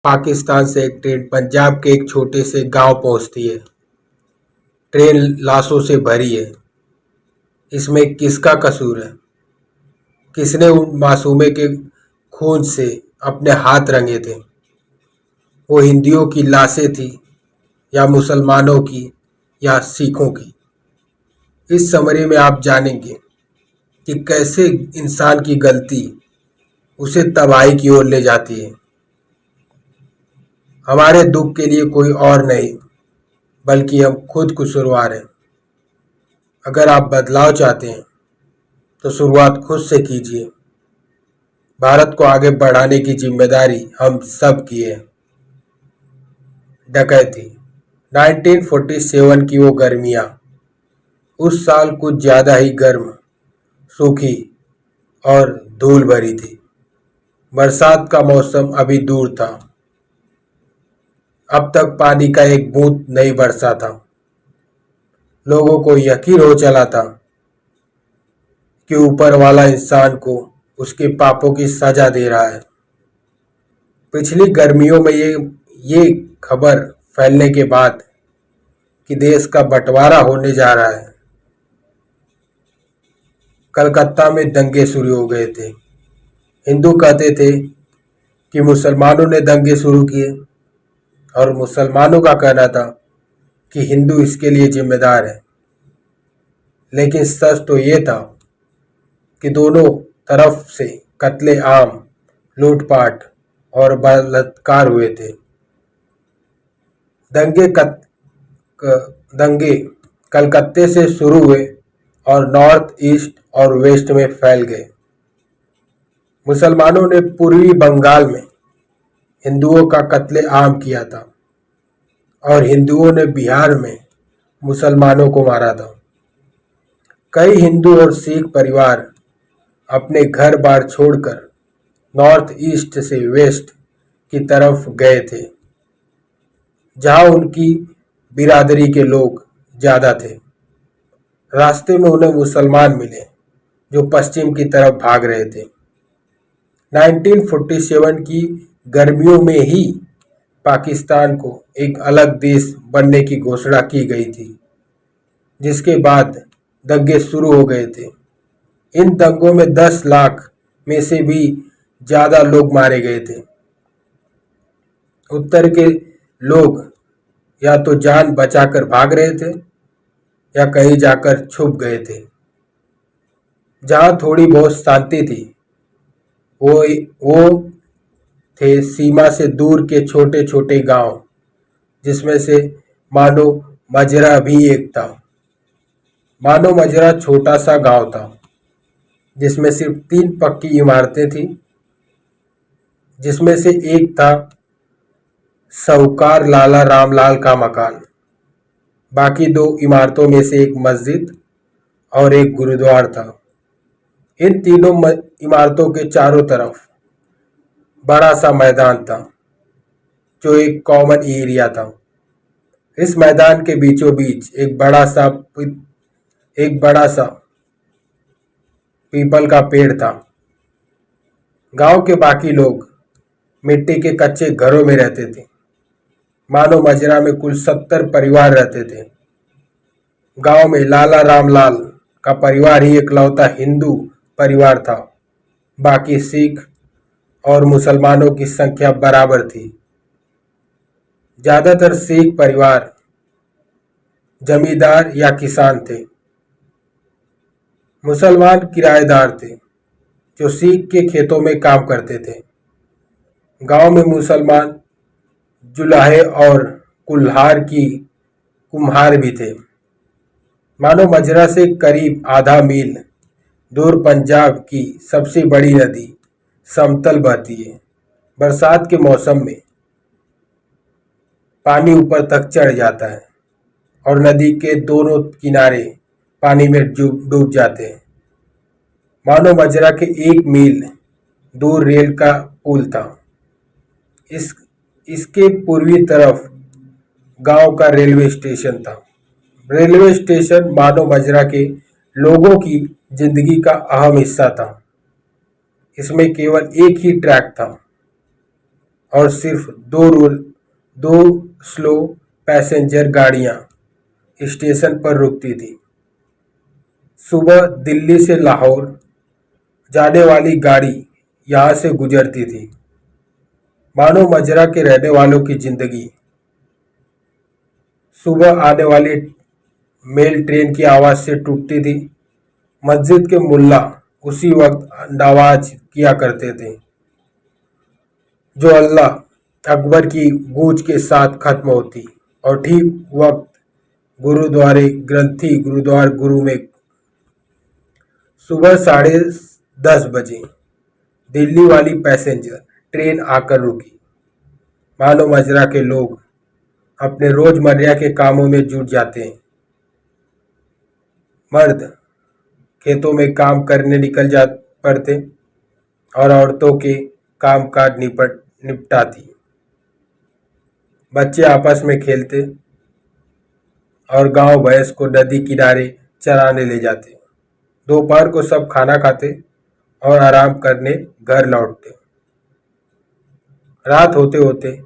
पाकिस्तान से एक ट्रेन पंजाब के एक छोटे से गांव पहुंचती है। ट्रेन लाशों से भरी है। इसमें किसका कसूर है? किसने उन मासूमे के खून से अपने हाथ रंगे थे? वो हिंदुओं की लाशें थी या मुसलमानों की या सिखों की? इस समरी में आप जानेंगे कि कैसे इंसान की गलती उसे तबाही की ओर ले जाती है। हमारे दुख के लिए कोई और नहीं बल्कि हम खुद कसूरवार हैं। अगर आप बदलाव चाहते हैं तो शुरुआत खुद से कीजिए। भारत को आगे बढ़ाने की जिम्मेदारी हम सब की है। डकैती 1947 की वो गर्मियाँ उस साल कुछ ज़्यादा ही गर्म, सूखी और धूल भरी थी। बरसात का मौसम अभी दूर था। अब तक पानी का एक बूंद नहीं बरसा था। लोगों को यकीन हो चला था कि ऊपर वाला इंसान को उसके पापों की सजा दे रहा है। पिछली गर्मियों में ये खबर फैलने के बाद कि देश का बंटवारा होने जा रहा है, कलकत्ता में दंगे शुरू हो गए थे। हिंदू कहते थे कि मुसलमानों ने दंगे शुरू किए और मुसलमानों का कहना था कि हिंदू इसके लिए जिम्मेदार है। लेकिन सच तो ये था कि दोनों तरफ से कत्ले आम, लूटपाट और बलात्कार हुए थे। दंगे कलकत्ते से शुरू हुए और नॉर्थ ईस्ट और वेस्ट में फैल गए। मुसलमानों ने पूर्वी बंगाल में हिंदुओं का कत्ले आम किया था और हिंदुओं ने बिहार में मुसलमानों को मारा था। कई हिंदू और सिख परिवार अपने घर बार छोड़कर नॉर्थ ईस्ट से वेस्ट की तरफ गए थे, जहां उनकी बिरादरी के लोग ज़्यादा थे। रास्ते में उन्हें मुसलमान मिले जो पश्चिम की तरफ भाग रहे थे। 1947 की गर्मियों में ही पाकिस्तान को एक अलग देश बनने की घोषणा की गई थी, जिसके बाद दंगे शुरू हो गए थे। इन दंगों में 10 लाख में से भी ज़्यादा लोग मारे गए थे। उत्तर के लोग या तो जान बचाकर भाग रहे थे या कहीं जाकर छुप गए थे। जहां थोड़ी बहुत शांति थी वो थे सीमा से दूर के छोटे छोटे गांव, जिसमें से मानो मजरा भी एक था। मानो मजरा छोटा सा गांव था जिसमें सिर्फ 3 पक्की इमारतें थी, जिसमें से एक था साहूकार लाला रामलाल का मकान। बाकी 2 इमारतों में से एक मस्जिद और एक गुरुद्वार था। इन तीनों इमारतों के चारों तरफ बड़ा सा मैदान था जो एक कॉमन एरिया था। इस मैदान के बीचों बीच एक बड़ा सा पीपल का पेड़ था। गांव के बाकी लोग मिट्टी के कच्चे घरों में रहते थे। मानो मजरा में कुल 70 परिवार रहते थे। गांव में लाला रामलाल का परिवार ही इकलौता हिंदू परिवार था। बाकी सिख और मुसलमानों की संख्या बराबर थी। ज्यादातर सिख परिवार जमींदार या किसान थे। मुसलमान किराएदार थे जो सिख के खेतों में काम करते थे। गांव में मुसलमान जुलाहे और कुम्हार भी थे। मानो मजरा से करीब आधा मील दूर पंजाब की सबसे बड़ी नदी समतल बहती है। बरसात के मौसम में पानी ऊपर तक चढ़ जाता है और नदी के दोनों किनारे पानी में डूब जाते हैं। मानो मजरा के 1 मील दूर रेल का पुल था। इसके पूर्वी तरफ गांव का रेलवे स्टेशन था। रेलवे स्टेशन मानो मजरा के लोगों की जिंदगी का अहम हिस्सा था। इसमें केवल एक ही ट्रैक था और सिर्फ दो स्लो पैसेंजर गाड़ियां स्टेशन पर रुकती थी। सुबह दिल्ली से लाहौर जाने वाली गाड़ी यहाँ से गुजरती थी। मानो मजरा के रहने वालों की जिंदगी सुबह आने वाली मेल ट्रेन की आवाज से टूटती थी। मस्जिद के मुल्ला उसी वक्त नमाज किया करते थे, जो अल्लाह अकबर की गूंज के साथ खत्म होती, और ठीक वक्त गुरुद्वार गुरु में सुबह 10:30 बजे दिल्ली वाली पैसेंजर ट्रेन आकर रुकी। मानो मजरा के लोग अपने रोजमर्रा के कामों में जुट जाते हैं। मर्द खेतों में काम करने निकल जा पड़ते और औरतों के काम काज निपटाती। बच्चे आपस में खेलते और गांव भैंस को नदी किनारे चराने ले जाते। दोपहर को सब खाना खाते और आराम करने घर लौटते। रात होते होते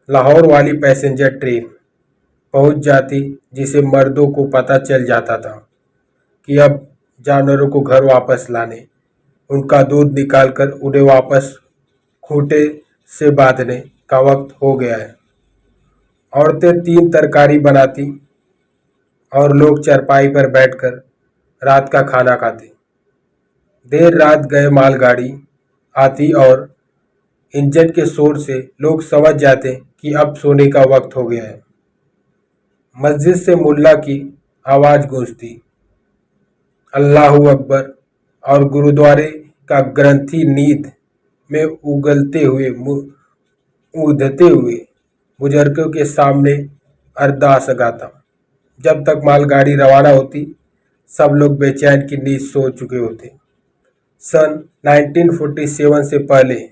लाहौर वाली पैसेंजर ट्रेन पहुंच जाती, जिसे मर्दों को पता चल जाता था कि अब जानवरों को घर वापस लाने, उनका दूध निकालकर उन्हें वापस खूंटे से बांधने का वक्त हो गया है। औरतें 3 तरकारी बनाती और लोग चारपाई पर बैठकर रात का खाना खाते। देर रात गए मालगाड़ी आती और इंजन के शोर से लोग समझ जाते कि अब सोने का वक्त हो गया है। मस्जिद से मुल्ला की आवाज गूंजती, अल्लाहू अकबर, और गुरुद्वारे का ग्रंथी नींद में ऊधते हुए बुजुर्गों के सामने अरदास गाता। जब तक मालगाड़ी रवाना होती, सब लोग बेचैन की नींद सो चुके होते। सन 1947 से पहले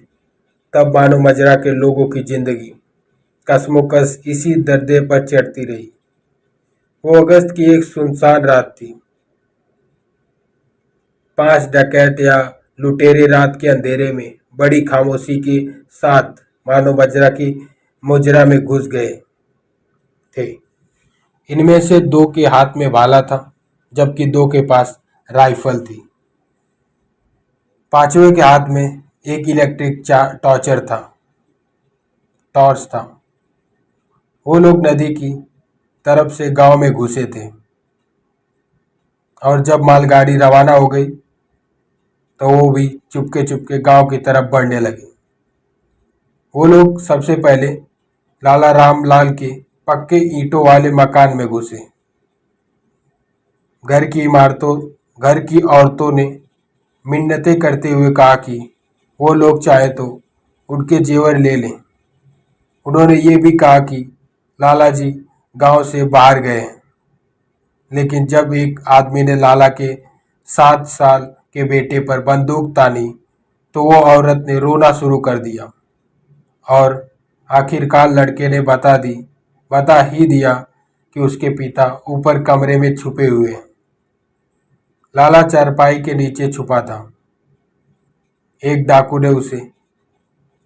तब मानो मजरा के लोगों की जिंदगी कसमोकस इसी दर्दे पर चढ़ती रही। वो अगस्त की एक सुनसान रात थी। 5 डकैत या लुटेरे रात के अंधेरे में बड़ी खामोशी के साथ मानो मजरा की मुजरा में घुस गए थे। इनमें से 2 के हाथ में भाला था, जबकि 2 के पास राइफल थी। 5वें के हाथ में एक इलेक्ट्रिक टॉर्च था। वो लोग नदी की तरफ से गांव में घुसे थे, और जब मालगाड़ी रवाना हो गई तो वो भी चुपके चुपके गांव की तरफ बढ़ने लगे। वो लोग सबसे पहले लाला राम लाल के पक्के ईंटों वाले मकान में घुसे। घर की औरतों ने मिन्नतें करते हुए कहा कि वो लोग चाहे तो उनके जेवर ले लें। उन्होंने ये भी कहा कि लाला जी गांव से बाहर गए हैं। लेकिन जब एक आदमी ने लाला के 7 साल के बेटे पर बंदूक तानी, तो वो औरत ने रोना शुरू कर दिया, और आखिरकार लड़के ने बता ही दिया कि उसके पिता ऊपर कमरे में छुपे हुए हैं। लाला चारपाई के नीचे छुपा था। एक डाकू ने उसे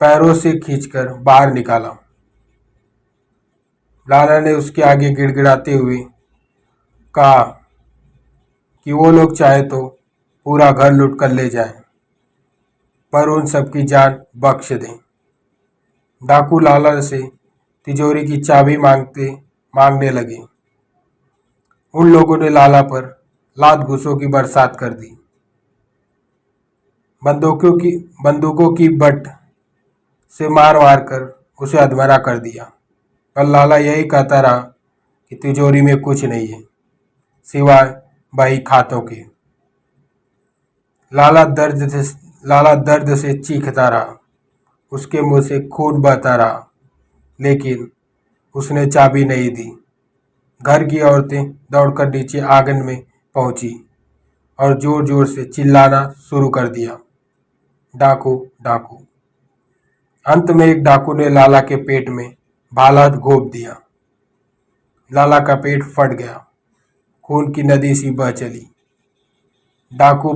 पैरों से खींचकर बाहर निकाला। लाला ने उसके आगे गिड़गिड़ाते हुए कहा कि वो लोग चाहे तो पूरा घर लूट कर ले जाएं, पर उन सबकी जान बख्श दें। डाकू लाला से तिजोरी की चाबी मांगने लगे। उन लोगों ने लाला पर लात घूंसों की बरसात कर दी। बंदूकों की बट से मार कर उसे अधमरा कर दिया। पर लाला यही कहता रहा कि तिजोरी में कुछ नहीं है सिवाय बही खातों के। लाला दर्द से चीखता रहा। उसके मुंह से खून बहता रहा, लेकिन उसने चाबी नहीं दी। घर की औरतें दौड़कर नीचे आंगन में पहुंची और जोर जोर से चिल्लाना शुरू कर दिया, डाकू डाकू। अंत में एक डाकू ने लाला के पेट में भाला घोंप दिया। लाला का पेट फट गया। खून की नदी सी बह चली। डाकू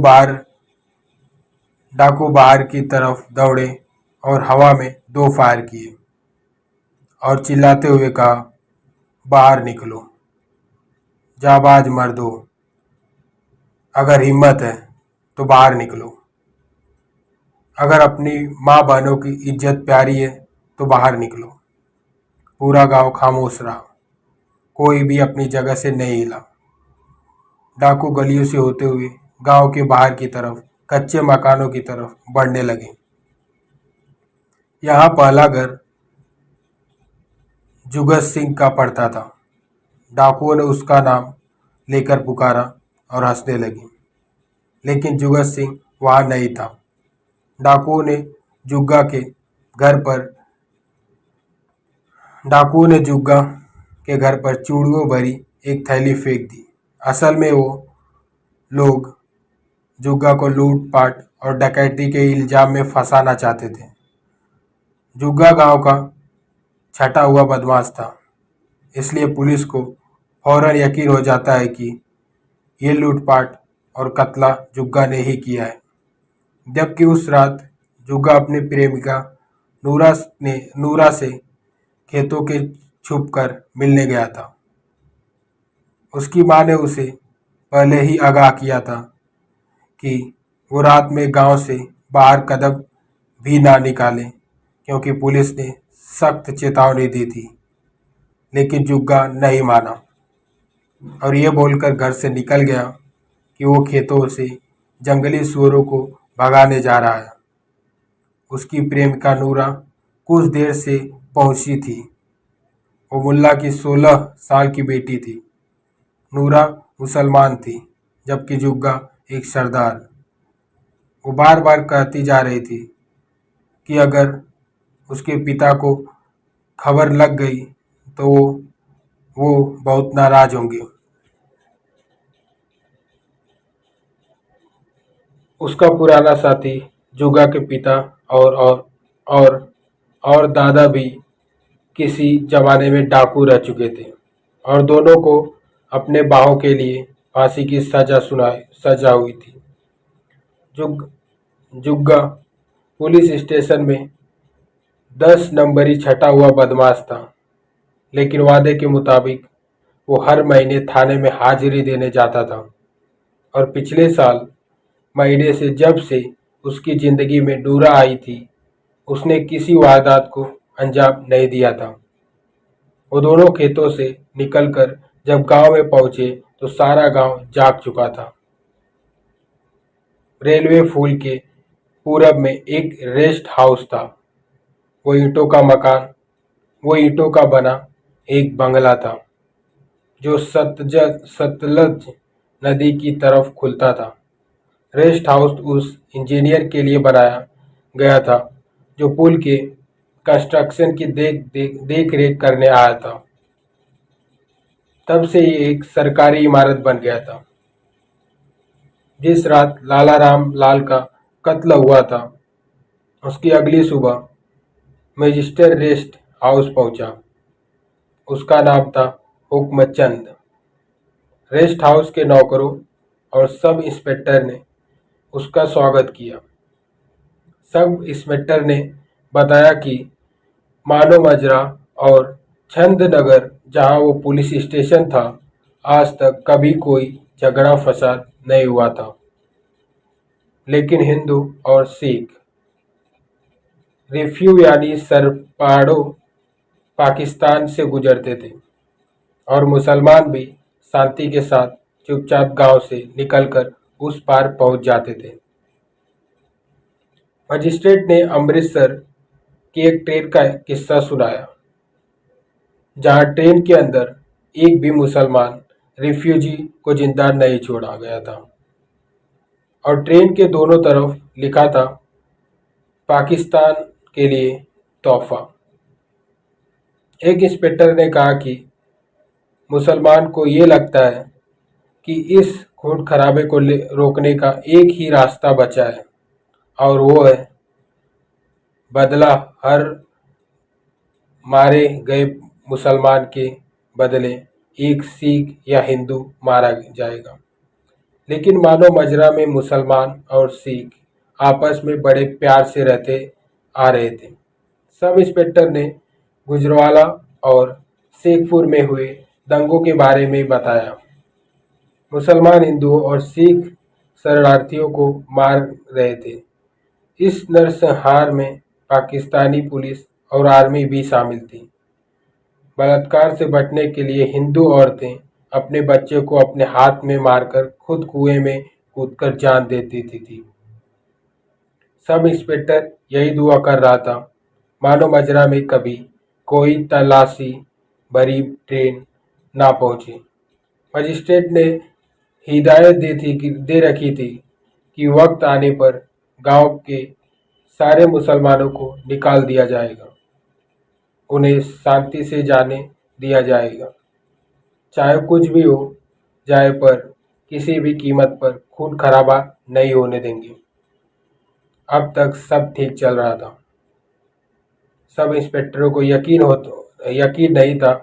बाहर की तरफ दौड़े और हवा में 2 फायर किए और चिल्लाते हुए कहा, बाहर निकलो, जाबाज मर्दों, अगर हिम्मत है तो बाहर निकलो, अगर अपनी माँ बहनों की इज्जत प्यारी है तो बाहर निकलो। पूरा गांव खामोश रहा, कोई भी अपनी जगह से नहीं हिला। डाकू गलियों से होते हुए गांव के बाहर की तरफ कच्चे मकानों की तरफ बढ़ने लगे। यहाँ पहला घर जुगत सिंह का पड़ता था। डाकुओं ने उसका नाम लेकर पुकारा और हंसने लगे, लेकिन जुगत सिंह वहां नहीं था। डाकुओं ने जुग्गा के घर पर डाकुओं ने जुग्गा के घर पर चूड़ियों भरी एक थैली फेंक दी। असल में वो लोग जुग्गा को लूटपाट और डकैती के इल्जाम में फंसाना चाहते थे। जुग्गा गांव का छटा हुआ बदमाश था, इसलिए पुलिस को फौरन यकीन हो जाता है कि ये लूटपाट और कत्ला जुग्गा ने ही किया है। जबकि उस रात जुग्गा अपनी प्रेमिका नूरा से खेतों के छुप कर मिलने गया था। उसकी मां ने उसे पहले ही आगाह किया था कि वो रात में गांव से बाहर कदम भी ना निकाले, क्योंकि पुलिस ने सख्त चेतावनी दी थी। लेकिन जुग्गा नहीं माना और ये बोलकर घर से निकल गया कि वो खेतों से जंगली सुअरों को भगाने जा रहा है। उसकी प्रेमिका नूरा कुछ देर से पहुंची थी। वो मुल्ला की 16 साल की बेटी थी। नूरा मुसलमान थी, जबकि जुग्गा एक सरदार। वो बार बार कहती जा रही थी कि अगर उसके पिता को खबर लग गई तो वो बहुत नाराज होंगे। उसका पुराना साथी जुग्गा के पिता और दादा भी किसी जमाने में डाकू रह चुके थे और दोनों को अपने बाहों के लिए फांसी की सजा हुई थी। जुग्गा पुलिस स्टेशन में 10 नंबरी छटा हुआ बदमाश था, लेकिन वादे के मुताबिक वो हर महीने थाने में हाजिरी देने जाता था। और पिछले साल महीने से जब से उसकी जिंदगी में नूरा आई थी, उसने किसी वारदात को अंजाम नहीं दिया था। वो दोनों खेतों से निकलकर जब गांव में पहुंचे तो सारा गांव जाग चुका था। रेलवे फूल के पूरब में एक रेस्ट हाउस था। वो ईंटों का बना एक बंगला था जो सतलज नदी की तरफ खुलता था। रेस्ट हाउस उस इंजीनियर के लिए बनाया गया था जो पुल के कंस्ट्रक्शन की देख रेख करने आया था। तब से ये एक सरकारी इमारत बन गया था। जिस रात लाला राम लाल का कत्ल हुआ था, उसकी अगली सुबह मैजिस्ट्रेट रेस्ट हाउस पहुंचा। उसका नाम था हुक्मचंद। रेस्ट हाउस के नौकरों और सब इंस्पेक्टर ने उसका स्वागत किया। सब इंस्पेक्टर ने बताया कि मानो मजरा और छंद नगर, जहां वो पुलिस स्टेशन था, आज तक कभी कोई झगड़ा फसाद नहीं हुआ था। लेकिन हिंदू और सिख रिफ्यू यानी सरपाड़ो पाकिस्तान से गुजरते थे और मुसलमान भी शांति के साथ चुपचाप गांव से निकलकर उस पार पहुंच जाते थे। मजिस्ट्रेट ने अमृतसर की एक ट्रेन का किस्सा सुनाया, जहां ट्रेन के अंदर एक भी मुसलमान रिफ्यूजी को जिंदा नहीं छोड़ा गया था और ट्रेन के दोनों तरफ लिखा था, पाकिस्तान के लिए तोहफा। एक इंस्पेक्टर ने कहा कि मुसलमान को ये लगता है कि इस खून खराबे को रोकने का एक ही रास्ता बचा है और वो है बदला। हर मारे गए मुसलमान के बदले एक सिख या हिंदू मारा जाएगा। लेकिन मानो मजरा में मुसलमान और सिख आपस में बड़े प्यार से रहते आ रहे थे। सब इंस्पेक्टर ने गुजरावाला और शेखपुर में हुए दंगों के बारे में बताया। मुसलमान हिंदुओं और सिख शरणार्थियों को मार रहे थे। इस नरसंहार में पाकिस्तानी पुलिस और आर्मी भी शामिल थी। बलात्कार से बचने के लिए हिंदू औरतें अपने बच्चे को अपने हाथ में मारकर खुद कुएं में कूदकर जान दे देती थी। सब इंस्पेक्टर यही दुआ कर रहा था, मानो मजरा में कभी कोई तलाशी भरी ट्रेन ना पहुंचे। मजिस्ट्रेट ने हिदायत दे रखी थी कि वक्त आने पर गांव के सारे मुसलमानों को निकाल दिया जाएगा, उन्हें शांति से जाने दिया जाएगा, चाहे कुछ भी हो जाए, पर किसी भी कीमत पर खून खराबा नहीं होने देंगे। अब तक सब ठीक चल रहा था। सब इंस्पेक्टरों को यकीन नहीं था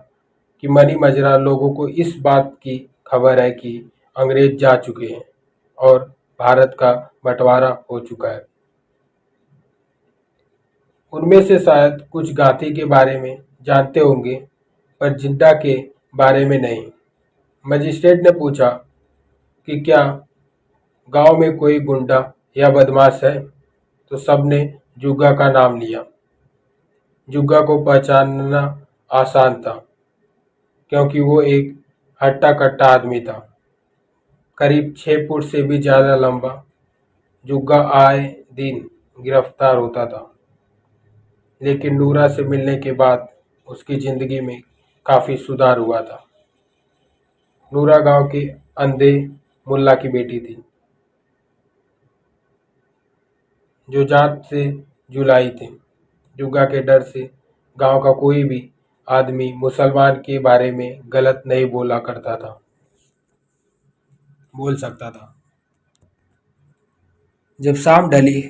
कि मनी मजरा लोगों को इस बात की खबर है कि अंग्रेज जा चुके हैं और भारत का बंटवारा हो चुका है। उनमें से शायद कुछ गांधी के बारे में जानते होंगे, पर जिन्ना के बारे में नहीं। मजिस्ट्रेट ने पूछा कि क्या गांव में कोई गुंडा या बदमाश है, तो सबने जुग्गा का नाम लिया। जुग्गा को पहचानना आसान था, क्योंकि वो एक हट्टा कट्टा आदमी था, करीब 6 फुट से भी ज़्यादा लंबा। जुग्गा आए दिन गिरफ्तार होता था, लेकिन नूरा से मिलने के बाद उसकी ज़िंदगी में काफ़ी सुधार हुआ था। नूरा गांव के अंधे मुल्ला की बेटी थी, जो जात से जुलाई थी। जुग्गा के डर से गांव का कोई भी आदमी मुसलमान के बारे में गलत नहीं बोल सकता था। जब शाम ढली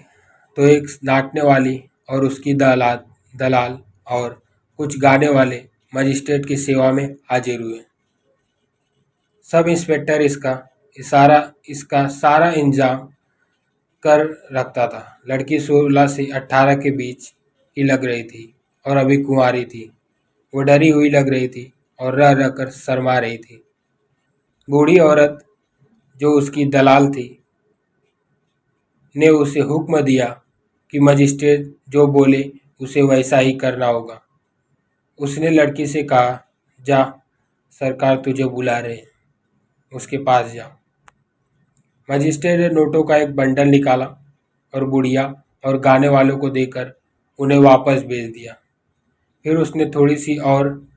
तो एक नाचने वाली और उसकी दलाल और कुछ गाने वाले मजिस्ट्रेट की सेवा में हाजिर हुए। सब इंस्पेक्टर इसका सारा इंतजाम कर रखता था। लड़की 16 से 18 के बीच की लग रही थी और अभी कुंवारी थी। वो डरी हुई लग रही थी और रह रह कर शर्मा रही थी। बूढ़ी औरत जो उसकी दलाल थी ने उसे हुक्म दिया कि मजिस्ट्रेट जो बोले उसे वैसा ही करना होगा। उसने लड़की से कहा, जा, सरकार तुझे बुला रहे हैं, उसके पास जा। मजिस्ट्रेट ने नोटों का एक बंडल निकाला और बुढ़िया और गाने वालों को देकर उन्हें वापस भेज दिया। फिर उसने थोड़ी सी और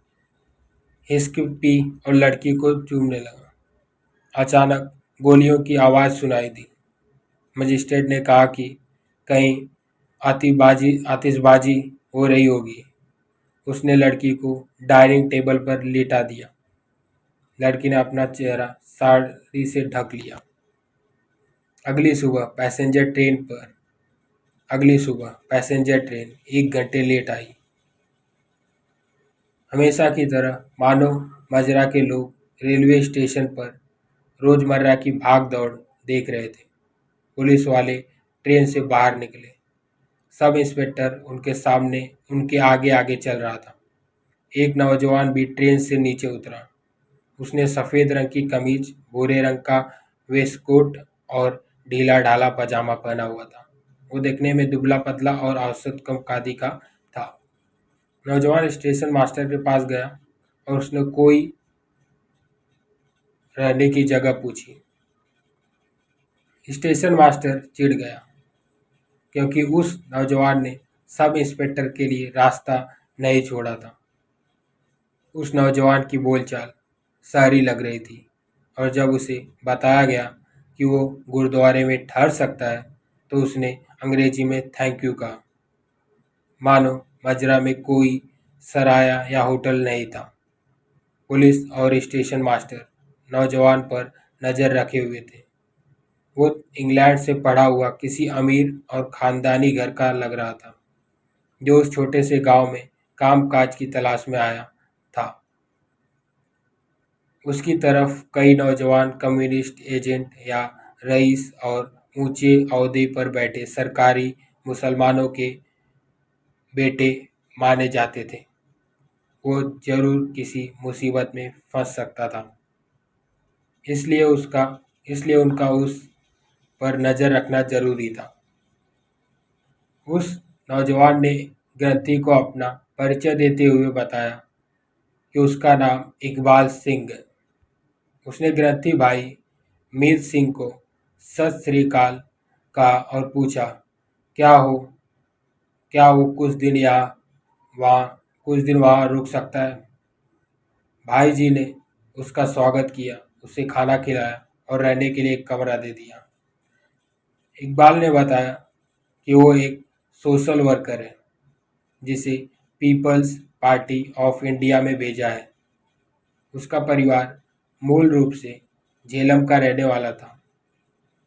हिस्क पी और लड़की को चूमने लगा। अचानक गोलियों की आवाज़ सुनाई दी। मजिस्ट्रेट ने कहा कि कहीं आतिशबाजी हो रही होगी। उसने लड़की को डाइनिंग टेबल पर लेटा दिया। लड़की ने अपना चेहरा साड़ी से ढक लिया। अगली सुबह पैसेंजर ट्रेन 1 घंटे लेट आई। हमेशा की तरह मानो मजरा के लोग रेलवे स्टेशन पर रोजमर्रा की भाग दौड़ देख रहे थे। पुलिस वाले ट्रेन से बाहर निकले। सब इंस्पेक्टर उनके आगे आगे चल रहा था। एक नौजवान भी ट्रेन से नीचे उतरा। उसने सफ़ेद रंग की कमीज, भूरे रंग का वेस्टकोट और ढीला ढाला पजामा पहना हुआ था। वो देखने में दुबला पतला और औसत कम कद का था। नौजवान स्टेशन मास्टर के पास गया और उसने कोई रहने की जगह पूछी। स्टेशन मास्टर चिढ़ गया, क्योंकि उस नौजवान ने सब इंस्पेक्टर के लिए रास्ता नहीं छोड़ा था। उस नौजवान की बोलचाल शहरी लग रही थी, और जब उसे बताया गया कि वो गुरुद्वारे में ठहर सकता है, तो उसने अंग्रेजी में थैंक यू कहा, मानो मजरा में कोई सराया या होटल नहीं था। पुलिस और स्टेशन मास्टर नौजवान पर नज़र रखे हुए थे। वो इंग्लैंड से पढ़ा हुआ किसी अमीर और ख़ानदानी घर का लग रहा था, जो उस छोटे से गांव में काम-काज की तलाश में आया था। उसकी तरफ कई नौजवान कम्युनिस्ट एजेंट या रईस और ऊंचे ओहदे पर बैठे सरकारी मुसलमानों के बेटे माने जाते थे। वो जरूर किसी मुसीबत में फंस सकता था, इसलिए उनका उस पर नज़र रखना जरूरी था। उस नौजवान ने ग्रंथी को अपना परिचय देते हुए बताया कि उसका नाम इकबाल सिंह है। उसने ग्रंथी भाई मीर सिंह को सत श्री अकाल कहा और पूछा, क्या हो क्या वो कुछ दिन वहाँ रुक सकता है? भाई जी ने उसका स्वागत किया, उसे खाना खिलाया और रहने के लिए एक कमरा दे दिया। इकबाल ने बताया कि वो एक सोशल वर्कर है जिसे पीपल्स पार्टी ऑफ इंडिया में भेजा है। उसका परिवार मूल रूप से झेलम का रहने वाला था,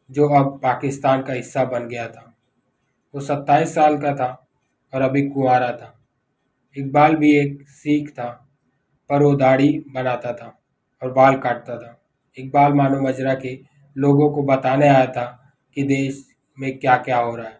जो अब पाकिस्तान का हिस्सा बन गया था। वो 27 साल का था और अभी कुंवारा था। इकबाल भी एक सिख था, पर वो दाढ़ी बनाता था और बाल काटता था। इकबाल मानो मजरा के लोगों को बताने आया था कि देश में क्या क्या हो रहा है।